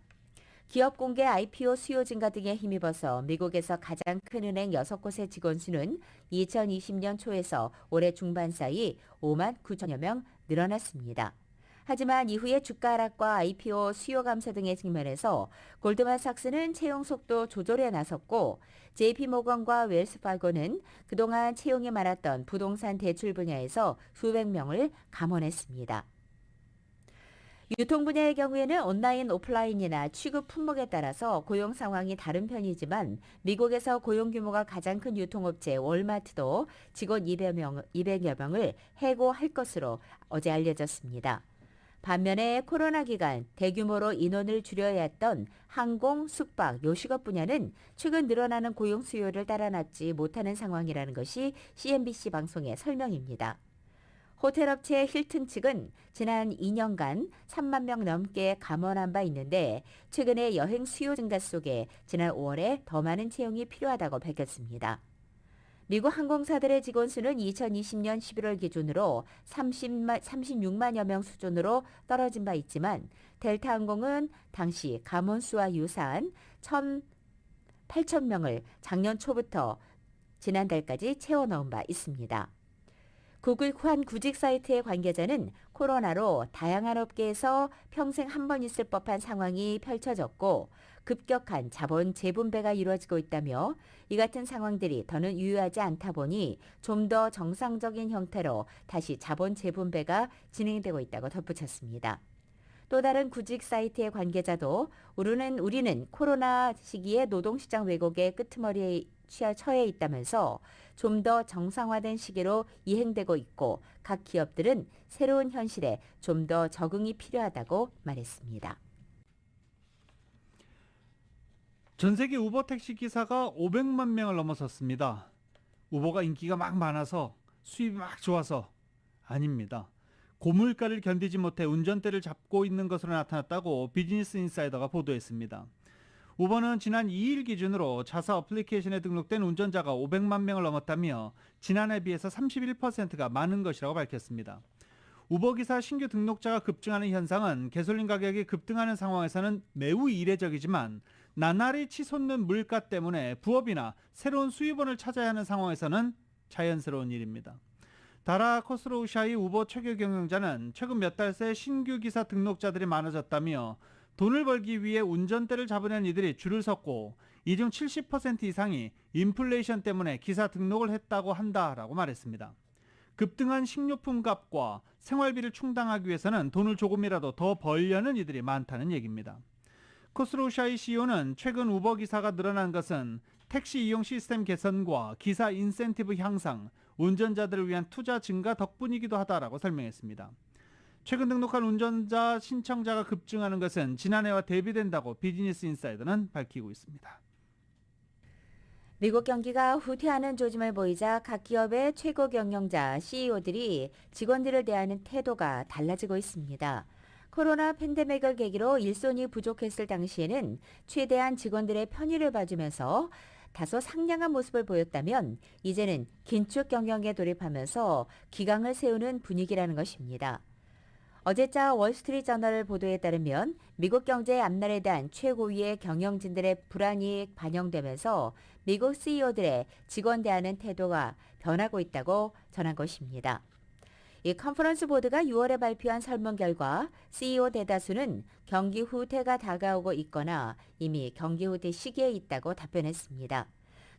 [SPEAKER 4] 기업 공개 IPO 수요 증가 등에 힘입어서 미국에서 가장 큰 은행 6곳의 직원 수는 2020년 초에서 올해 중반 사이 5만 9천여 명 늘어났습니다. 하지만 이후에 주가 하락과 IPO 수요 감소 등의 측면에서 골드만삭스는 채용 속도 조절에 나섰고 JP모건과 웰스파고는 그동안 채용이 많았던 부동산 대출 분야에서 수백 명을 감원했습니다. 유통 분야의 경우에는 온라인, 오프라인이나 취급 품목에 따라서 고용 상황이 다른 편이지만 미국에서 고용 규모가 가장 큰 유통업체 월마트도 직원 200여 명을 해고할 것으로 어제 알려졌습니다. 반면에 코로나 기간 대규모로 인원을 줄여야 했던 항공, 숙박, 요식업 분야는 최근 늘어나는 고용 수요를 따라잡지 못하는 상황이라는 것이 CNBC 방송의 설명입니다. 호텔업체 힐튼 측은 지난 2년간 3만 명 넘게 감원한 바 있는데 최근에 여행 수요 증가 속에 지난 5월에 더 많은 채용이 필요하다고 밝혔습니다. 미국 항공사들의 직원 수는 2020년 11월 기준으로 36만여 명 수준으로 떨어진 바 있지만 델타항공은 당시 감원 수와 유사한 8,000명을 작년 초부터 지난달까지 채워 넣은 바 있습니다. 구글 한 구직 사이트의 관계자는 코로나로 다양한 업계에서 평생 한 번 있을 법한 상황이 펼쳐졌고 급격한 자본 재분배가 이루어지고 있다며 이 같은 상황들이 더는 유효하지 않다 보니 좀 더 정상적인 형태로 다시 자본 재분배가 진행되고 있다고 덧붙였습니다. 또 다른 구직 사이트의 관계자도 우리는 코로나 시기에 노동시장 왜곡의 끄트머리에 처해 있다면서 좀 더 정상화된 시기로 이행되고 있고 각 기업들은 새로운 현실에 좀 더 적응이 필요하다고 말했습니다.
[SPEAKER 7] 전 세계 우버 택시 기사가 500만 명을 넘어섰습니다. 우버가 인기가 막 많아서 수입이 막 좋아서 아닙니다. 고물가를 견디지 못해 운전대를 잡고 있는 것으로 나타났다고 비즈니스 인사이더가 보도했습니다. 우버는 지난 2일 기준으로 자사 어플리케이션에 등록된 운전자가 500만 명을 넘었다며 지난해 비해서 31%가 많은 것이라고 밝혔습니다. 우버 기사 신규 등록자가 급증하는 현상은 가솔린 가격이 급등하는 상황에서는 매우 이례적이지만 나날이 치솟는 물가 때문에 부업이나 새로운 수입원을 찾아야 하는 상황에서는 자연스러운 일입니다. 다라 코스로우샤이 우버 최고 경영자는 최근 몇 달 새 신규 기사 등록자들이 많아졌다며 돈을 벌기 위해 운전대를 잡으려는 이들이 줄을 섰고 이 중 70% 이상이 인플레이션 때문에 기사 등록을 했다고 한다라고 말했습니다. 급등한 식료품 값과 생활비를 충당하기 위해서는 돈을 조금이라도 더 벌려는 이들이 많다는 얘기입니다. 코스로우샤이 CEO는 최근 우버 기사가 늘어난 것은 택시 이용 시스템 개선과 기사 인센티브 향상, 운전자들을 위한 투자 증가 덕분이기도 하다라고 설명했습니다. 최근 등록한 운전자 신청자가 급증하는 것은 지난해와 대비된다고 비즈니스 인사이더는 밝히고 있습니다.
[SPEAKER 4] 미국 경기가 후퇴하는 조짐을 보이자 각 기업의 최고 경영자 CEO들이 직원들을 대하는 태도가 달라지고 있습니다. 코로나 팬데믹을 계기로 일손이 부족했을 당시에는 최대한 직원들의 편의를 봐주면서 다소 상냥한 모습을 보였다면 이제는 긴축 경영에 돌입하면서 기강을 세우는 분위기라는 것입니다. 어제자 월스트리트저널 보도에 따르면 미국 경제의 앞날에 대한 최고위의 경영진들의 불안이 반영되면서 미국 CEO들의 직원 대하는 태도가 변하고 있다고 전한 것입니다. 이 컨퍼런스 보드가 6월에 발표한 설문 결과 CEO 대다수는 경기 후퇴가 다가오고 있거나 이미 경기 후퇴 시기에 있다고 답변했습니다.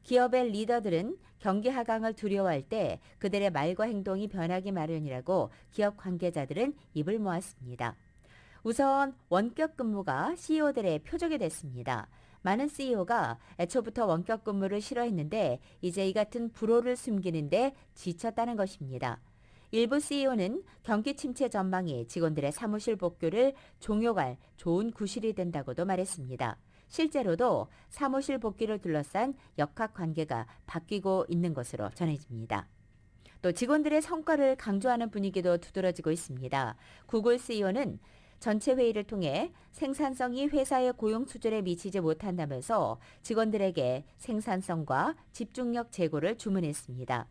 [SPEAKER 4] 기업의 리더들은 경기 하강을 두려워할 때 그들의 말과 행동이 변하기 마련이라고 기업 관계자들은 입을 모았습니다. 우선 원격 근무가 CEO들의 표적이 됐습니다. 많은 CEO가 애초부터 원격 근무를 싫어했는데 이제 이 같은 불호를 숨기는데 지쳤다는 것입니다. 일부 CEO는 경기 침체 전망이 직원들의 사무실 복귀를 종용할 좋은 구실이 된다고도 말했습니다. 실제로도 사무실 복귀를 둘러싼 역학 관계가 바뀌고 있는 것으로 전해집니다. 또 직원들의 성과를 강조하는 분위기도 두드러지고 있습니다. 구글 CEO는 전체 회의를 통해 생산성이 회사의 고용 수준에 미치지 못한다면서 직원들에게 생산성과 집중력 제고를 주문했습니다.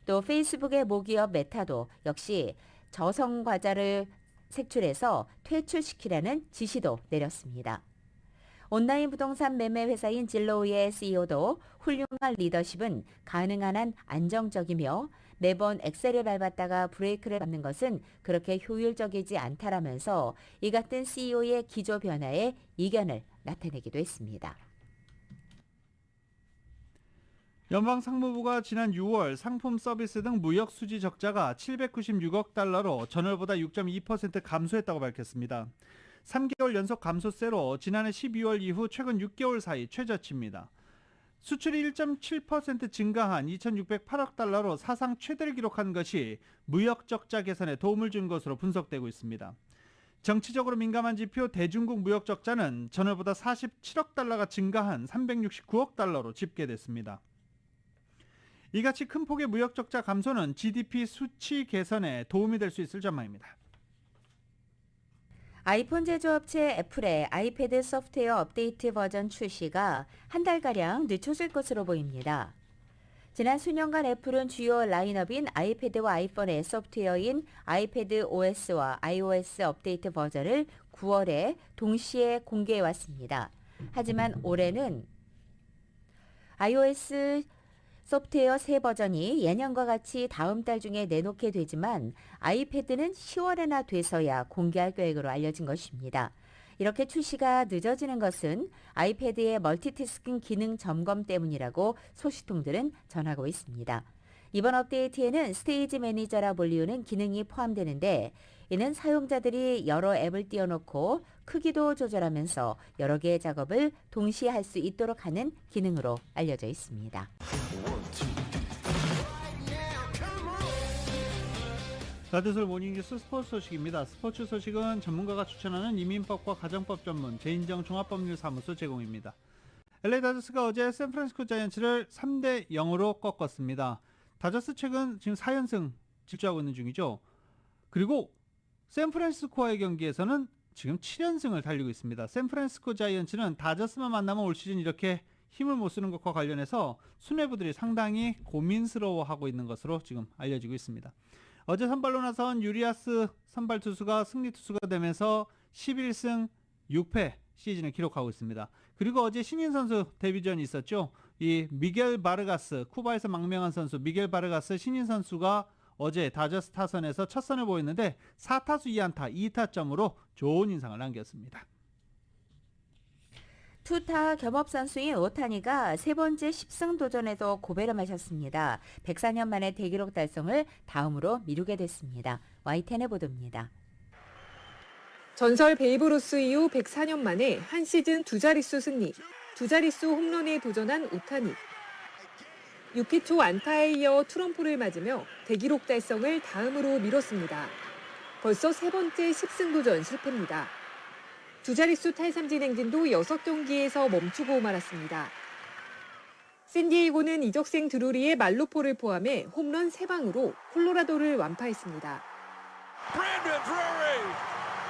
[SPEAKER 4] 또 페이스북의 모기업 메타도 역시 저성 과자를 색출해서 퇴출시키라는 지시도 내렸습니다. 온라인 부동산 매매 회사인 질로우의 CEO도 훌륭한 리더십은 가능한 한 안정적이며 매번 엑셀을 밟았다가 브레이크를 밟는 것은 그렇게 효율적이지 않다라면서 이 같은 CEO의 기조 변화에 이견을 나타내기도 했습니다.
[SPEAKER 7] 연방상무부가 지난 6월 상품 서비스 등 무역 수지 적자가 796억 달러로 전월보다 6.2% 감소했다고 밝혔습니다. 3개월 연속 감소세로 지난해 12월 이후 최근 6개월 사이 최저치입니다. 수출이 1.7% 증가한 2,608억 달러로 사상 최대를 기록한 것이 무역 적자 개선에 도움을 준 것으로 분석되고 있습니다. 정치적으로 민감한 지표 대중국 무역 적자는 전월보다 47억 달러가 증가한 369억 달러로 집계됐습니다. 이같이 큰 폭의 무역 적자 감소는 GDP 수치 개선에 도움이 될 수 있을 전망입니다.
[SPEAKER 4] 아이폰 제조업체 애플의 아이패드 소프트웨어 업데이트 버전 출시가 한 달가량 늦춰질 것으로 보입니다. 지난 수년간 애플은 주요 라인업인 아이패드와 아이폰의 소프트웨어인 아이패드 OS와 iOS 업데이트 버전을 9월에 동시에 공개해왔습니다. 하지만 올해는 iOS 소프트웨어 새 버전이 예년과 같이 다음 달 중에 내놓게 되지만 아이패드는 10월에나 돼서야 공개할 계획으로 알려진 것입니다. 이렇게 출시가 늦어지는 것은 아이패드의 멀티태스킹 기능 점검 때문이라고 소식통들은 전하고 있습니다. 이번 업데이트에는 스테이지 매니저라 불리우는 기능이 포함되는데 이는 사용자들이 여러 앱을 띄워놓고 크기도 조절하면서 여러 개의 작업을 동시에 할 수 있도록 하는 기능으로 알려져 있습니다.
[SPEAKER 7] 라디오솔 모닝뉴스 스포츠 소식입니다. 스포츠 소식은 전문가가 추천하는 이민법과 가정법 전문 제인정 종합법률사무소 제공입니다. LA 다저스가 어제 샌프란시스코 자이언츠를 3대 0으로 꺾었습니다. 다저스 최근 지금 4연승 질주하고 있는 중이죠. 그리고 샌프란시스코와의 경기에서는 지금 7연승을 달리고 있습니다. 샌프란시스코 자이언츠는 다저스만 만나면 올 시즌 이렇게 힘을 못 쓰는 것과 관련해서 수뇌부들이 상당히 고민스러워하고 있는 것으로 지금 알려지고 있습니다. 어제 선발로 나선 유리아스 선발 투수가 승리 투수가 되면서 11승 6패 시즌을 기록하고 있습니다. 그리고 어제 신인 선수 데뷔전이 있었죠. 이 미겔 바르가스, 쿠바에서 망명한 선수 미겔 바르가스 신인 선수가 어제 다저스 타선에서 첫 선을 보였는데 4타수 2안타 2타점으로 좋은 인상을 남겼습니다.
[SPEAKER 4] 투타 겸업 선수인 오타니가 세 번째 10승 도전에도 고배를 마셨습니다. 104년 만에 대기록 달성을 다음으로 미루게 됐습니다. Y10의 보도입니다.
[SPEAKER 10] 전설 베이브루스 이후 104년 만에 한 시즌 두 자릿수 승리, 두 자릿수 홈런에 도전한 오타니. 6회 초 안타에 이어 트럼프를 맞으며 대기록 달성을 다음으로 미뤘습니다. 벌써 세 번째 10승 도전 실패입니다. 두 자릿수 탈삼진 행진도 6경기에서 멈추고 말았습니다. 샌디에이고는 이적생 드루리의 말로포를 포함해 홈런 3방으로 콜로라도를 완파했습니다.
[SPEAKER 11] Brandon Drury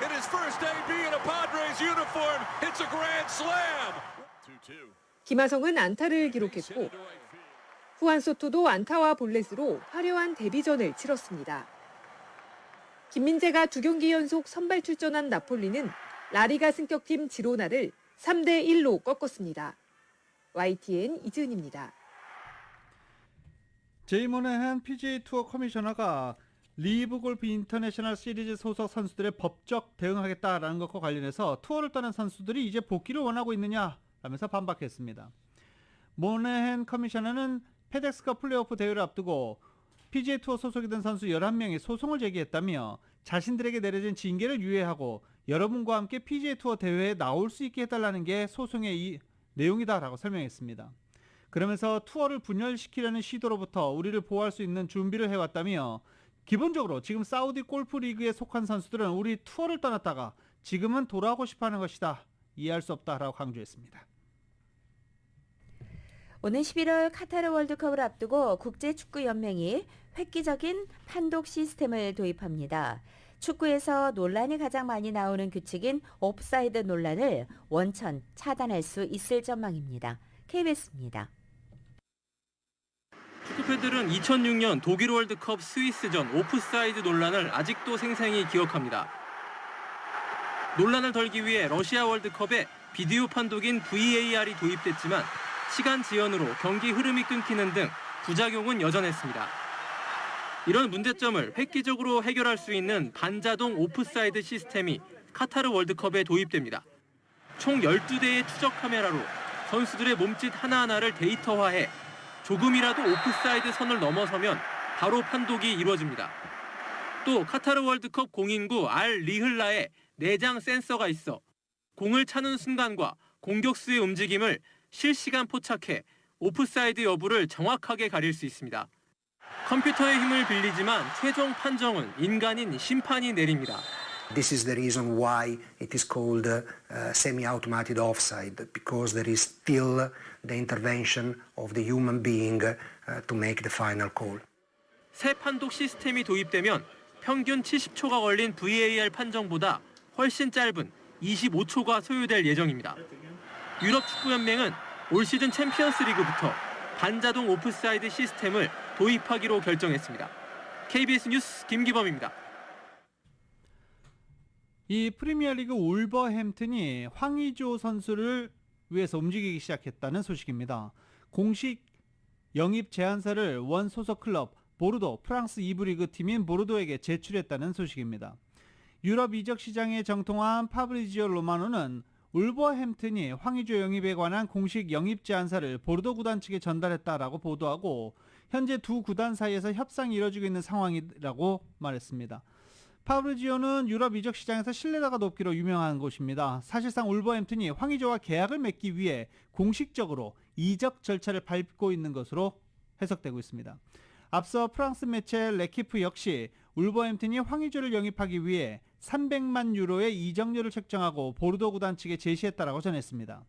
[SPEAKER 11] in his first debut in a Padres uniform hits a grand slam. 2-2.
[SPEAKER 10] 김하성은 안타를 기록했고 후안 소토도 안타와 볼넷으로 화려한 데뷔전을 치렀습니다. 김민재가 2경기 연속 선발 출전한 나폴리는 라리가 승격팀 지로나를 3대1로 꺾었습니다. YTN 이지은입니다.
[SPEAKER 7] 제이 모네한 PGA 투어 커미셔너가 리브 골프 인터내셔널 시리즈 소속 선수들의 법적 대응하겠다라는 것과 관련해서 투어를 떠난 선수들이 이제 복귀를 원하고 있느냐라면서 반박했습니다. 모네한 커미셔너는 페덱스컵 플레이오프 대회를 앞두고 PGA 투어 소속이 된 선수 11명이 소송을 제기했다며 자신들에게 내려진 징계를 유예하고 여러분과 함께 PGA 투어 대회에 나올 수 있게 해달라는 게 소송의 내용이다라고 설명했습니다. 그러면서 투어를 분열시키려는 시도로부터 우리를 보호할 수 있는 준비를 해왔다며 기본적으로 지금 사우디 골프 리그에 속한 선수들은 우리 투어를 떠났다가 지금은 돌아오고 싶어하는 것이다. 이해할 수 없다라고 강조했습니다.
[SPEAKER 4] 오는 11월 카타르 월드컵을 앞두고 국제축구연맹이 획기적인 판독 시스템을 도입합니다. 축구에서 논란이 가장 많이 나오는 규칙인 옵사이드 논란을 원천 차단할 수 있을 전망입니다. KBS입니다.
[SPEAKER 12] 축구팬들은 2006년 독일 월드컵 스위스전 오프사이드 논란을 아직도 생생히 기억합니다. 논란을 덜기 위해 러시아 월드컵에 비디오 판독인 VAR이 도입됐지만 시간 지연으로 경기 흐름이 끊기는 등 부작용은 여전했습니다. 이런 문제점을 획기적으로 해결할 수 있는 반자동 오프사이드 시스템이 카타르 월드컵에 도입됩니다. 총 12대의 추적 카메라로 선수들의 몸짓 하나하나를 데이터화해 조금이라도 오프사이드 선을 넘어서면 바로 판독이 이루어집니다. 또 카타르 월드컵 공인구 알 리흘라에 내장 센서가 있어 공을 차는 순간과 공격수의 움직임을 실시간 포착해 오프사이드 여부를 정확하게 가릴 수 있습니다. 컴퓨터의 힘을 빌리지만 최종 판정은 인간인 심판이 내립니다.
[SPEAKER 13] This is the reason why it is called semi-automated offside, because there is still the intervention of the human being to make the final call.
[SPEAKER 12] 새 판독 시스템이 도입되면 평균 70초가 걸린 VAR 판정보다 훨씬 짧은 25초가 소요될 예정입니다. 유럽 축구연맹은 올 시즌 챔피언스 리그부터 반자동 오프사이드 시스템을 도입하기로 결정했습니다. KBS 뉴스 김기범입니다.
[SPEAKER 7] 이 프리미어리그 울버햄튼이 황의조 선수를 위해서 움직이기 시작했다는 소식입니다. 공식 영입 제안서를 원 소속 클럽 보르도 프랑스 2부 리그 팀인 보르도에게 제출했다는 소식입니다. 유럽 이적 시장에 정통한 파브리지오 로마노는 울버햄튼이 황의조 영입에 관한 공식 영입 제안서를 보르도 구단 측에 전달했다라고 보도하고 현재 두 구단 사이에서 협상이 이뤄지고 있는 상황이라고 말했습니다. 파브리지오는 유럽 이적 시장에서 신뢰도가 높기로 유명한 곳입니다. 사실상 울버햄튼이 황의조와 계약을 맺기 위해 공식적으로 이적 절차를 밟고 있는 것으로 해석되고 있습니다. 앞서 프랑스 매체 레키프 역시 울버햄튼이 황의조를 영입하기 위해 300만 유로의 이적료를 책정하고 보르도 구단 측에 제시했다라고 전했습니다.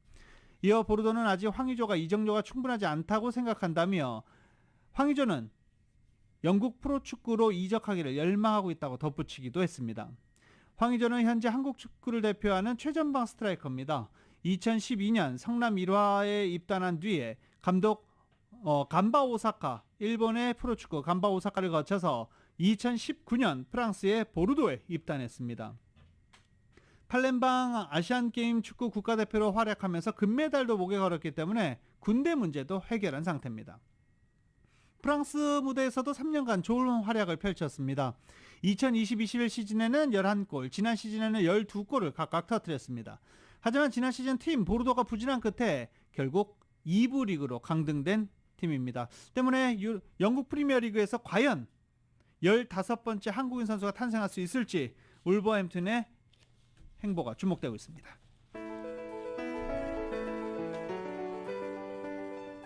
[SPEAKER 7] 이어 보르도는 아직 황의조가 이적료가 충분하지 않다고 생각한다며 황의조는 영국 프로축구로 이적하기를 열망하고 있다고 덧붙이기도 했습니다. 황의조는 현재 한국 축구를 대표하는 최전방 스트라이커입니다. 2012년 성남 1화에 입단한 뒤에 감독 간바 오사카, 일본의 프로축구 간바 오사카를 거쳐서 2019년 프랑스의 보르도에 입단했습니다. 팔렘방 아시안게임 축구 국가대표로 활약하면서 금메달도 목에 걸었기 때문에 군대 문제도 해결한 상태입니다. 프랑스 무대에서도 3년간 좋은 활약을 펼쳤습니다. 2020-21 시즌에는 11골, 지난 시즌에는 12골을 각각 터뜨렸습니다. 하지만 지난 시즌 팀 보르도가 부진한 끝에 결국 2부 리그로 강등된 팀입니다. 때문에 영국 프리미어리그에서 과연 15번째 한국인 선수가 탄생할 수 있을지 울버햄튼의 행보가 주목되고 있습니다.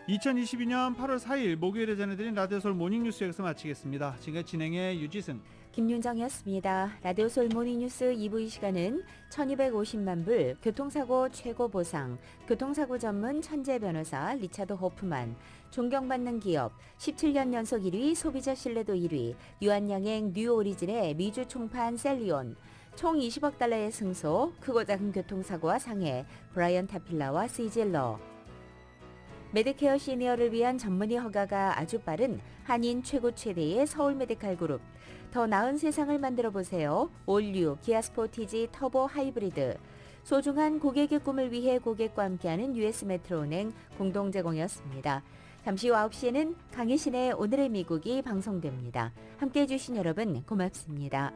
[SPEAKER 7] 2022년 8월 4일 목요일에 전해드린 라디오솔 모닝뉴스 여기서 마치겠습니다. 지금까지 진행의 유지승,
[SPEAKER 4] 김윤정이었습니다. 라디오솔 모닝뉴스 2부 이 시간은 1250만 불 교통사고 최고 보상, 교통사고 전문 천재 변호사 리차드 호프만, 존경받는 기업 17년 연속 1위 소비자 신뢰도 1위 유한양행 뉴오리진의 미주 총판 셀리온, 총 20억 달러의 승소, 크고 작은 교통사고와 상해 브라이언 타필라와 시질러, 메디케어 시니어를 위한 전문의 허가가 아주 빠른 한인 최고 최대의 서울 메디칼 그룹. 더 나은 세상을 만들어 보세요. 올류 기아 스포티지 터보 하이브리드. 소중한 고객의 꿈을 위해 고객과 함께하는 US 메트로은행 공동 제공이었습니다. 잠시 후 9시에는 강희신의 오늘의 미국이 방송됩니다. 함께해 주신 여러분 고맙습니다.